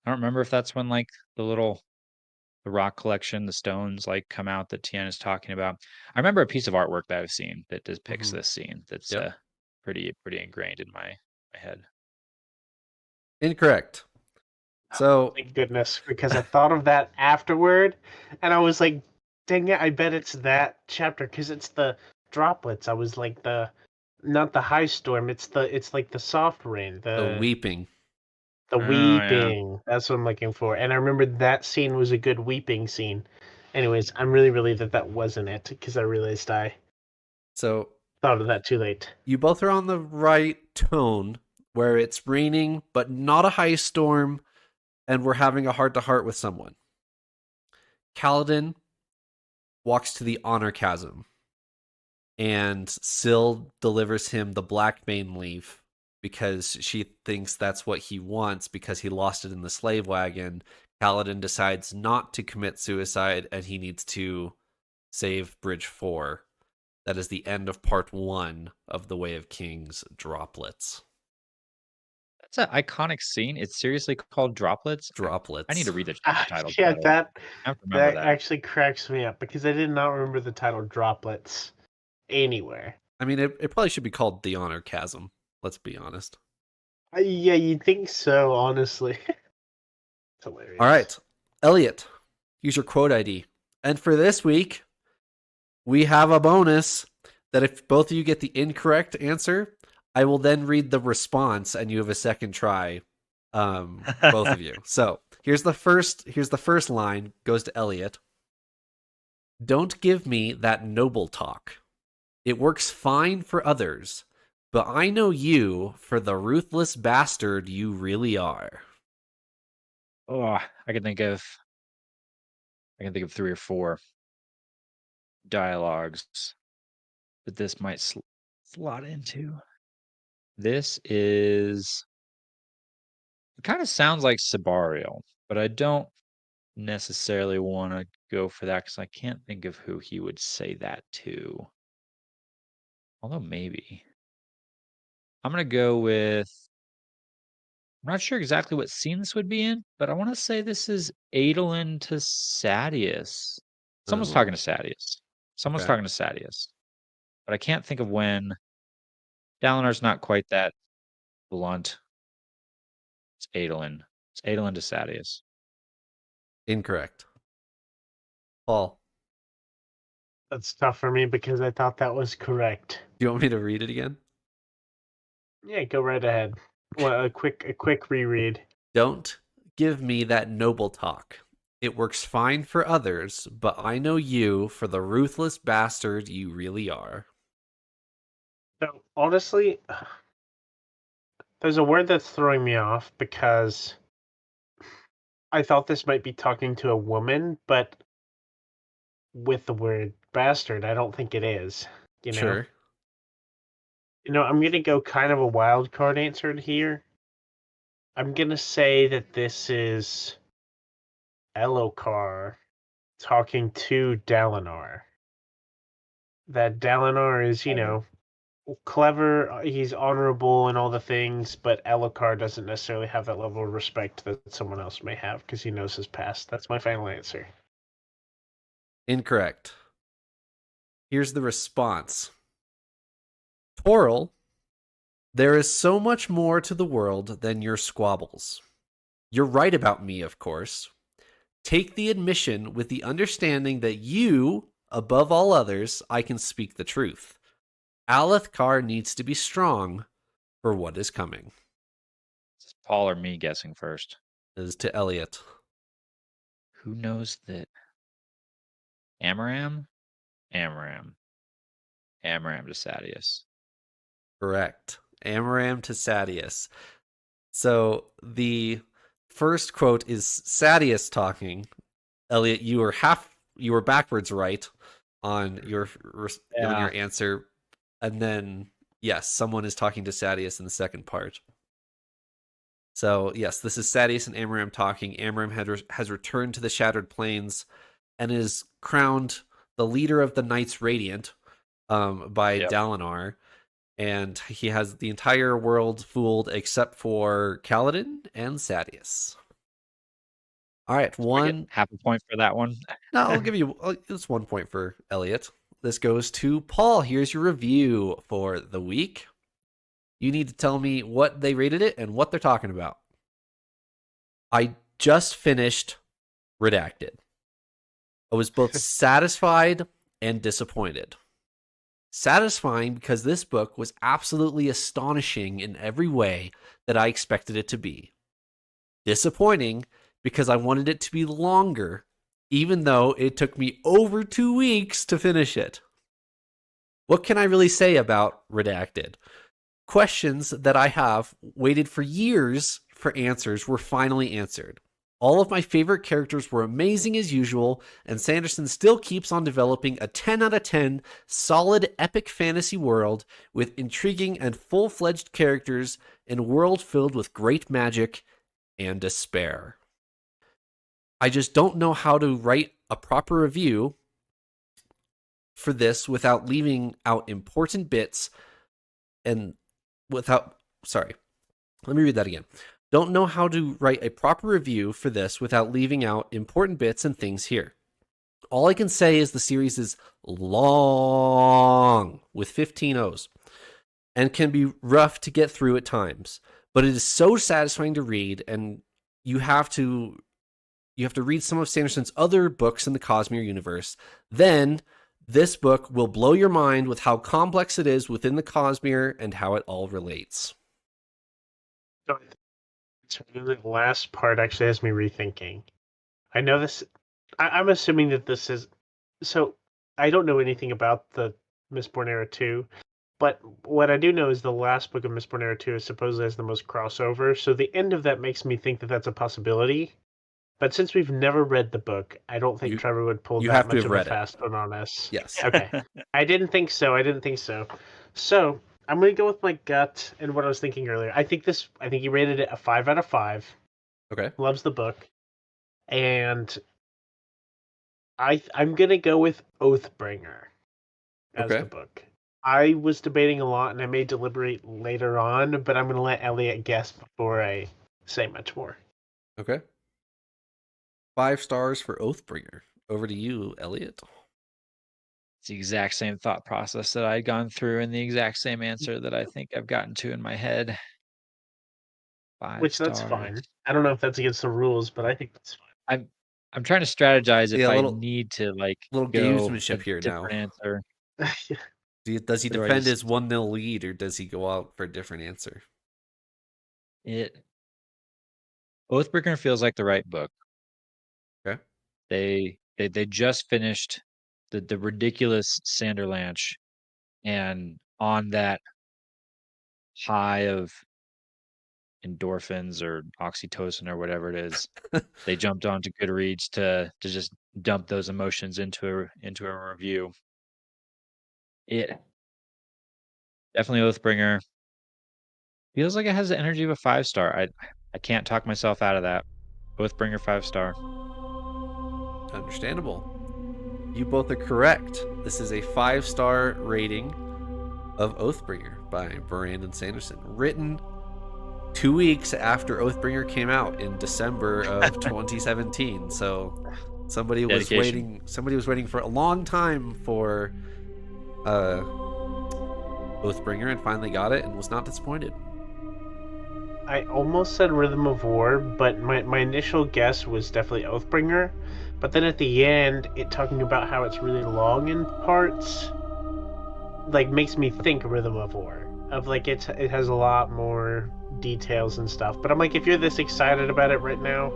I don't remember if that's when like the little rock collection, the stones like come out that Tien is talking about. I remember a piece of artwork that I've seen that depicts this scene. That's Yep. pretty ingrained in my head. Incorrect. So Thank goodness, because I thought of that afterward, and I was like, "Dang it! I bet it's that chapter because it's the droplets." I was like, not the high storm. It's like the soft rain, the weeping. the Oh, yeah. weeping. That's what I'm looking for. And I remember that scene was a good weeping scene. Anyways, I'm really relieved that wasn't it because I realized I So thought of that too late. you both are on the right tone where it's raining, but not a high storm, and we're having a heart-to-heart with someone. Kaladin walks to the honor chasm, and Syl delivers him the black main leaf because she thinks that's what he wants because he lost it in the slave wagon. Kaladin decides not to commit suicide, and he needs to save Bridge 4. That is the end of part 1 of The Way of Kings Droplets. That's an iconic scene. It's seriously called Droplets. Droplets. I need to read the chapter title. Yeah, I have to remember that that. actually cracks me up because I did not remember the title droplets anywhere. I mean, it probably should be called The Honor Chasm. Let's be honest. Yeah, you'd think so, honestly. It's hilarious. All right, Eliot, use your quote ID. And for this week, we have a bonus that if both of you get the incorrect answer, I will then read the response and you have a second try, both of you. So here's the first line, goes to Eliot. Don't give me that noble talk. It works fine for others, but I know you for the ruthless bastard you really are. Oh, I can think of 3 or 4 dialogues that this might slot into. This is it kind of sounds like Sabarial, but I don't necessarily want to go for that because I can't think of who he would say that to. Although maybe. I'm gonna go with I'm not sure exactly what scene this would be in, but I want to say this is Adolin to Sadius. Someone's Oh, talking to Sadius. Someone's okay. talking to Sadius. But I can't think of when. Dalinar's not quite that blunt. It's Adolin. It's Adolin to Sadius. Incorrect. Paul, That's tough for me because I thought that was correct. do you want me to read it again? Yeah, go right ahead. Well, a quick reread. Don't give me that noble talk. It works fine for others, but I know you for the ruthless bastard you really are. So honestly, there's a word that's throwing me off because I thought this might be talking to a woman, but with the word bastard, I don't think it is. You know? Sure. I'm gonna go kind of a wild card answer here. I'm gonna say that this is Elokar talking to Dalinar. That Dalinar is, clever, he's honorable and all the things, but Elokar doesn't necessarily have that level of respect that someone else may have because he knows his past. That's my final answer. Incorrect. Here's the response. Toril, there is so much more to the world than your squabbles. You're right about me, of course. Take the admission with the understanding that you, above all others, I can speak the truth. Alethkar needs to be strong for what is coming. Is this Paul or me guessing first? This is to Eliot. Who knows that? Amaram? Amaram. Amaram to Sadius. Correct. Amaram to Sadius. So the first quote is Sadius talking. Eliot, you were backwards right on your answer, and then yes, someone is talking to Sadius in the second part. So yes, this is Sadius and Amaram talking. Amaram has returned to the Shattered Plains and is crowned the leader of the Knights Radiant by Dalinar. And he has the entire world fooled except for Kaladin and Sadius. All right, I get one. half a point for that one. No, I'll give you. It's 1 point for Eliot. This goes to Paul. Here's your review for the week. You need to tell me what they rated it and what they're talking about. I just finished Redacted. I was both satisfied and disappointed. Satisfying because this book was absolutely astonishing in every way that I expected it to be. Disappointing because I wanted it to be longer, even though it took me over 2 weeks to finish it. What can I really say about Redacted? Questions that I have waited for years for answers were finally answered. All of my favorite characters were amazing as usual, and Sanderson still keeps on developing a 10 out of 10 solid epic fantasy world with intriguing and full-fledged characters in a world filled with great magic and despair. I just don't know how to write a proper review for this without leaving out important bits and without... Sorry, let me read that again. Don't know how to write a proper review for this without leaving out important bits and things here. All I can say is the series is long, with 15 O's, and can be rough to get through at times. But it is so satisfying to read, and you have to read some of Sanderson's other books in the Cosmere universe. Then this book will blow your mind with how complex it is within the Cosmere and how it all relates. The last part actually has me rethinking. I know this. I'm assuming that this is. So I don't know anything about the Mistborn Era 2, but what I do know is the last book of Mistborn Era 2 is supposedly has the most crossover. So the end of that makes me think that that's a possibility. But since we've never read the book, I don't think Trevor would pull that much of a fast one on us. Yes. Okay. I didn't think so. So I'm going to go with my gut and what I was thinking earlier. I think he rated it a 5 out of 5. Okay. Loves the book. And I'm going to go with Oathbringer as the book. I was debating a lot, and I may deliberate later on, but I'm going to let Eliot guess before I say much more. Okay. 5 stars for Oathbringer. Over to you, Eliot. It's the exact same thought process that I'd gone through and the exact same answer that I think I've gotten to in my head. 5 Which stars. That's fine. I don't know if that's against the rules, but I think that's fine. I'm trying to strategize if I little need to little go gamesmanship here different now. answer. Does he defend his 1-0 lead, or does he go out for a different answer? Oathbringer feels like the right book. Okay. They just finished the ridiculous Sanderlanche, and on that high of endorphins or oxytocin or whatever it is, they jumped onto Goodreads to just dump those emotions into a review. It definitely Oathbringer feels like it has the energy of a 5-star. I can't talk myself out of that. Oathbringer 5-star. Understandable. You both are correct. This is a 5-star rating of Oathbringer by Brandon Sanderson, written 2 weeks after Oathbringer came out in December of 2017. So somebody was waiting for a long time for Oathbringer and finally got it and was not disappointed. I almost said Rhythm of War, but my initial guess was definitely Oathbringer. But then at the end, it talking about how it's really long in parts, like makes me think Rhythm of War. Of like it has a lot more details and stuff. But I'm like, if you're this excited about it right now,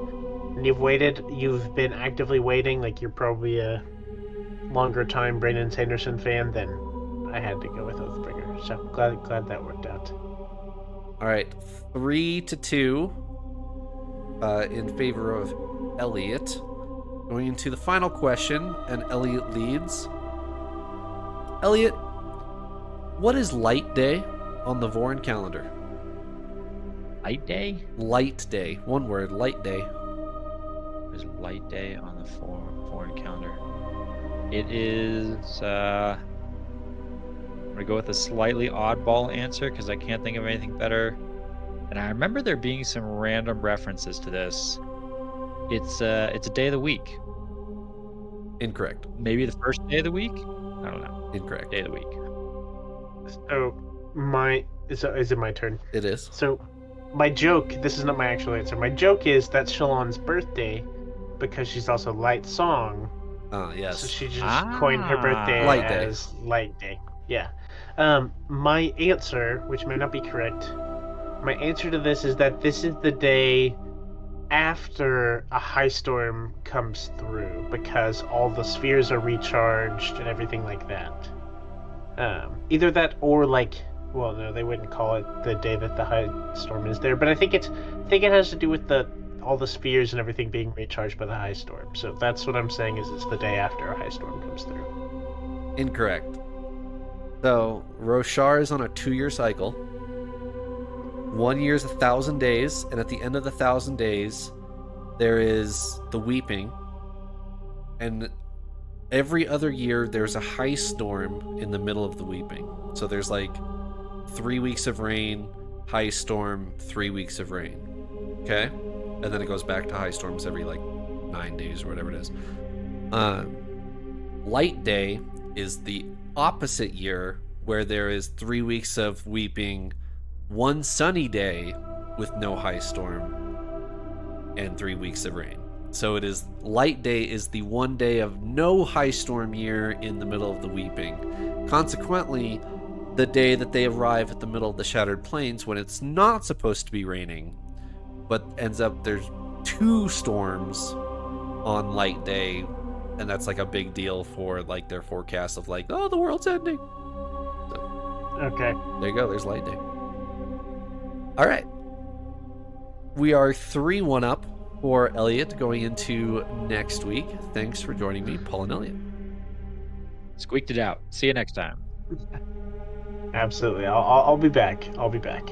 and you've been actively waiting, like you're probably a longer time Brandon Sanderson fan, then I had to go with Oathbringer. So glad that worked out. All right, 3-2 in favor of Eliot. Going into the final question, and Eliot leads. Eliot, what is Light Day on the Vorin calendar? Light Day? Light Day. One word, Light Day. There's Light Day on the foreign calendar. It is... I'm going to go with a slightly oddball answer because I can't think of anything better. And I remember there being some random references to this. It's a day of the week. Incorrect. Maybe the first day of the week. I don't know. Incorrect. Day of the week. So is it my turn? It is. So my joke, this is not my actual answer. My joke is that's Shalon's birthday because she's also Light Song. Yes. So she just coined her birthday Light Day. as Light Day. Yeah. My answer, which may not be correct, my answer to this is that this is the day after a high storm comes through because all the spheres are recharged and everything like that. Either that or well, no, they wouldn't call it the day that the high storm is there, but I think it has to do with all the spheres and everything being recharged by the high storm. So that's what I'm saying is it's the day after a high storm comes through. Incorrect. So Roshar is on a 2-year cycle. 1 year is 1,000 days, and at the end of the 1,000 days, there is the weeping. And every other year, there's a high storm in the middle of the weeping. So there's 3 weeks of rain, high storm, 3 weeks of rain. Okay? And then it goes back to high storms every 9 days or whatever it is. Light Day is the opposite year where there is 3 weeks of weeping, 1 sunny day with no high storm, and 3 weeks of rain. So it is Light Day is the 1 day of no high storm year in the middle of the weeping. Consequently, the day that they arrive at the middle of the Shattered Plains when it's not supposed to be raining, but ends up there's 2 storms on Light Day, and that's a big deal for their forecast of oh, the world's ending. So, Okay. there you go, there's Light Day. All right. We are 3-1 up for Eliot going into next week. Thanks for joining me, Paul and Eliot. Squeaked it out. See you next time. Absolutely. I'll be back. I'll be back.